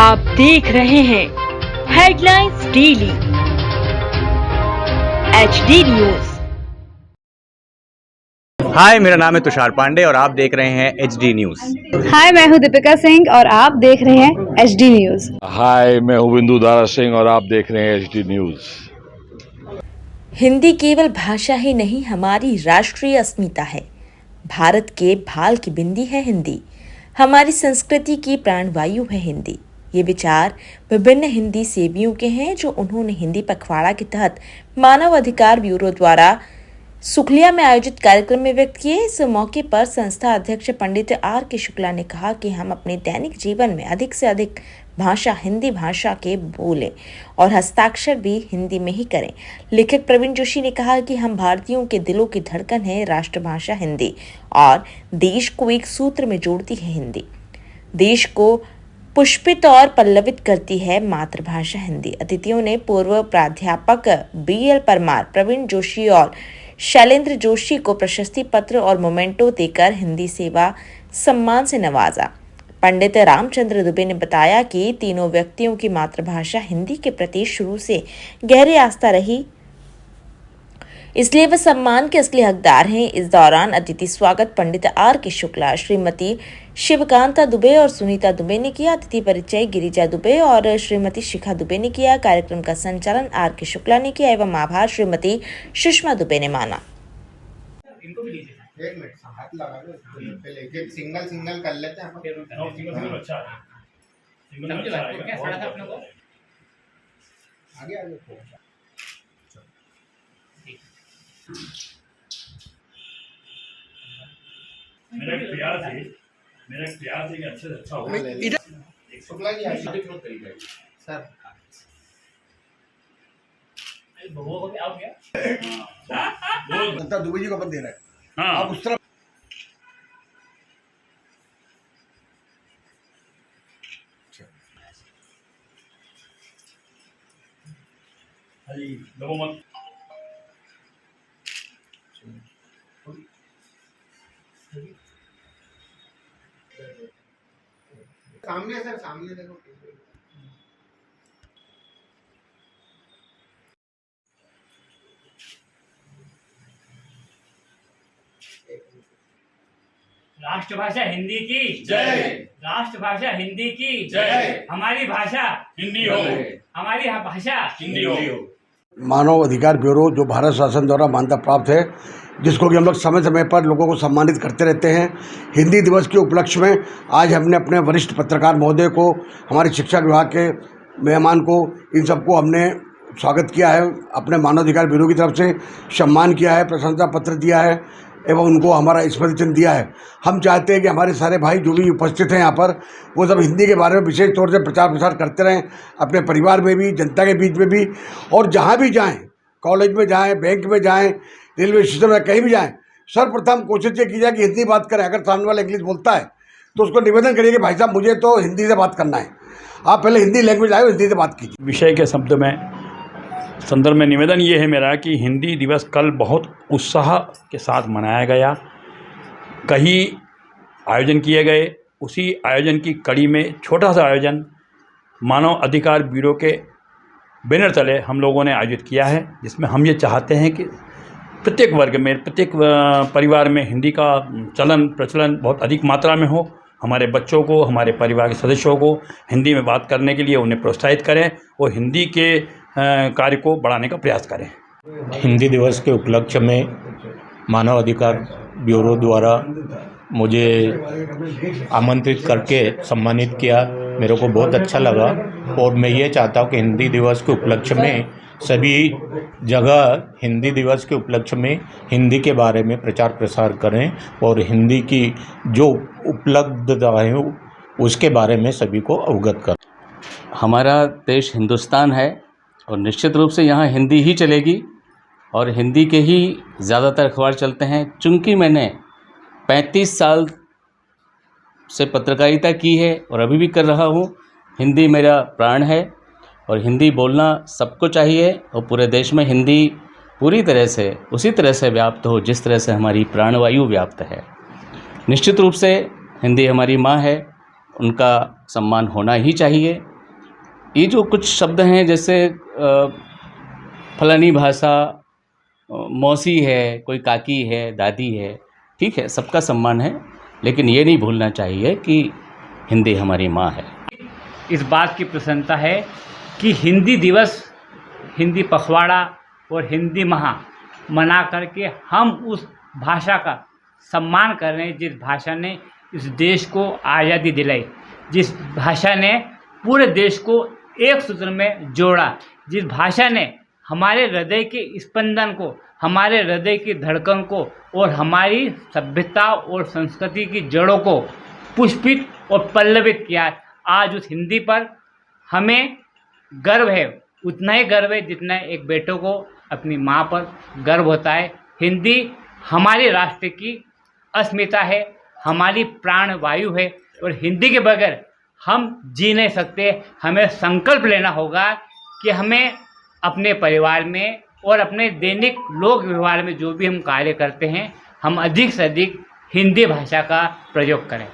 आप देख रहे हैं हेडलाइंस डेली HD न्यूज। हाय, मेरा नाम है तुषार पांडे और आप देख रहे हैं HD न्यूज। हाय, मैं हूं दीपिका सिंह और आप देख रहे हैं HD न्यूज। हाय, मैं हूं बिंदु दारा सिंह और आप देख रहे हैं HD न्यूज। हिंदी केवल भाषा ही नहीं, हमारी राष्ट्रीय अस्मिता है। भारत के भाल की बिंदी है हिंदी, हमारी संस्कृति की प्राणवायु है हिंदी। ये विचार विभिन्न हिंदी सेवियों के हैं जो उन्होंने हिंदी पखवाड़ा के तहत मानव अधिकार ब्यूरो द्वारा सुखलिया में आयोजित कार्यक्रम में व्यक्त किए। इस मौके पर संस्था अध्यक्ष पंडित R.K. शुक्ला ने कहा कि हम अपने दैनिक जीवन में अधिक से अधिक भाषा हिंदी भाषा के बोलें और हस्ताक्षर भी हिंदी में ही करें। लेखक प्रवीण जोशी ने कहा कि हम भारतीयों के दिलों की धड़कन है राष्ट्रभाषा हिंदी और देश को एक सूत्र में जोड़ती है हिंदी। देश को पुष्पित और पल्लवित करती है मातृभाषा हिंदी। अतिथियों ने पूर्व प्राध्यापक BL परमार, प्रवीण जोशी और शैलेंद्र जोशी को प्रशस्ति पत्र और मोमेंटो देकर हिंदी सेवा सम्मान से नवाजा। पंडित रामचंद्र दुबे ने बताया कि तीनों व्यक्तियों की मातृभाषा हिंदी के प्रति शुरू से गहरी आस्था रही, इसलिए वे सम्मान के असली हकदार हैं। इस दौरान अतिथि स्वागत पंडित R.K. शुक्ला, श्रीमती शिवकांता दुबे और सुनीता दुबे ने किया। अतिथि परिचय गिरिजा दुबे और श्रीमती शिखा दुबे ने किया। कार्यक्रम का संचालन R.K. शुक्ला ने किया एवं आभार श्रीमती सुषमा दुबे ने माना। एक मिनट हाथ लगा लो, पहले एक सिंगल कर लेते हैं। सिंगल अच्छा है, सिंगल क्या पड़ा था अपने को आगे मेरा प्यार से अच्छे से अच्छा हो। इधर शुक्ला जी सर बबुआ को क्या हो गया? दुबे जी को अपन दे रहा है। हाँ, आप उस तरफ अली दबो मत। सामने सर, सामने देखो। राष्ट्रभाषा हिंदी की जय। राष्ट्रभाषा हिंदी की जय। हमारी भाषा हिंदी हो, हमारी भाषा हिंदी हो। मानव अधिकार ब्यूरो जो भारत शासन द्वारा मान्यता प्राप्त है, जिसको कि हम लोग समय समय पर लोगों को सम्मानित करते रहते हैं। हिंदी दिवस के उपलक्ष्य में आज हमने अपने वरिष्ठ पत्रकार महोदय को, हमारे शिक्षा विभाग के मेहमान को, इन सबको हमने स्वागत किया है। अपने मानव अधिकार ब्यूरो की तरफ से सम्मान किया है, प्रशंसा पत्र दिया है एवं उनको हमारा स्मृति चिन्ह दिया है। हम चाहते हैं कि हमारे सारे भाई जो भी उपस्थित हैं यहाँ पर, वो सब हिंदी के बारे में विशेष तौर से प्रचार प्रसार करते रहें, अपने परिवार में भी, जनता के बीच में भी, और जहाँ भी जाएं, कॉलेज में जाएं, बैंक में जाएं, रेलवे स्टेशन में कहीं भी जाएं, सर्वप्रथम कोशिश ये की जाए कि हिंदी बात करें। अगर सामने वाला इंग्लिश बोलता है तो उसको निवेदन करिए कि भाई साहब मुझे तो हिंदी से बात करना है, आप पहले हिंदी लैंग्वेज आए, हिंदी से बात कीजिए। विषय के संदर्भ में निवेदन ये है मेरा कि हिंदी दिवस कल बहुत उत्साह के साथ मनाया गया। कई आयोजन किए गए। उसी आयोजन की कड़ी में छोटा सा आयोजन मानव अधिकार ब्यूरो के बैनर तले हम लोगों ने आयोजित किया है, जिसमें हम ये चाहते हैं कि प्रत्येक वर्ग में, प्रत्येक परिवार में हिंदी का प्रचलन बहुत अधिक मात्रा में हो। हमारे बच्चों को, हमारे परिवार के सदस्यों को हिंदी में बात करने के लिए उन्हें प्रोत्साहित करें और हिंदी के कार्य को बढ़ाने का प्रयास करें। हिंदी दिवस के उपलक्ष्य में मानव अधिकार ब्यूरो द्वारा मुझे आमंत्रित करके सम्मानित किया, मेरे को बहुत अच्छा लगा। और मैं ये चाहता हूँ कि हिंदी दिवस के उपलक्ष्य में सभी जगह हिंदी दिवस के उपलक्ष्य में हिंदी के बारे में प्रचार प्रसार करें और हिंदी की जो उपलब्धता है उसके बारे में सभी को अवगत करें। हमारा देश हिंदुस्तान है और निश्चित रूप से यहाँ हिंदी ही चलेगी और हिंदी के ही ज़्यादातर अखबार चलते हैं। चूँकि मैंने 35 साल से पत्रकारिता की है और अभी भी कर रहा हूँ, हिंदी मेरा प्राण है और हिंदी बोलना सबको चाहिए और पूरे देश में हिंदी पूरी तरह से उसी तरह से व्याप्त हो जिस तरह से हमारी प्राणवायु व्याप्त है। निश्चित रूप से हिंदी हमारी माँ है, उनका सम्मान होना ही चाहिए। ये जो कुछ शब्द हैं जैसे फलानी भाषा मौसी है, कोई काकी है, दादी है, ठीक है, सबका सम्मान है, लेकिन ये नहीं भूलना चाहिए कि हिंदी हमारी माँ है। इस बात की प्रसन्नता है कि हिंदी दिवस, हिंदी पखवाड़ा और हिंदी माह मना करके हम उस भाषा का सम्मान कर रहे हैं जिस भाषा ने इस देश को आज़ादी दिलाई, जिस भाषा ने पूरे देश को एक सूत्र में जोड़ा, जिस भाषा ने हमारे हृदय के स्पंदन को, हमारे हृदय की धड़कन को और हमारी सभ्यता और संस्कृति की जड़ों को पुष्पित और पल्लवित किया। आज उस हिंदी पर हमें गर्व है, उतना ही गर्व है जितना एक बेटों को अपनी माँ पर गर्व होता है। हिंदी हमारे राष्ट्र की अस्मिता है, हमारी प्राण वायु है और हिंदी के बगैर हम जी नहीं सकते। हमें संकल्प लेना होगा कि हमें अपने परिवार में और अपने दैनिक लोक व्यवहार में जो भी हम कार्य करते हैं, हम अधिक से अधिक हिंदी भाषा का प्रयोग करें।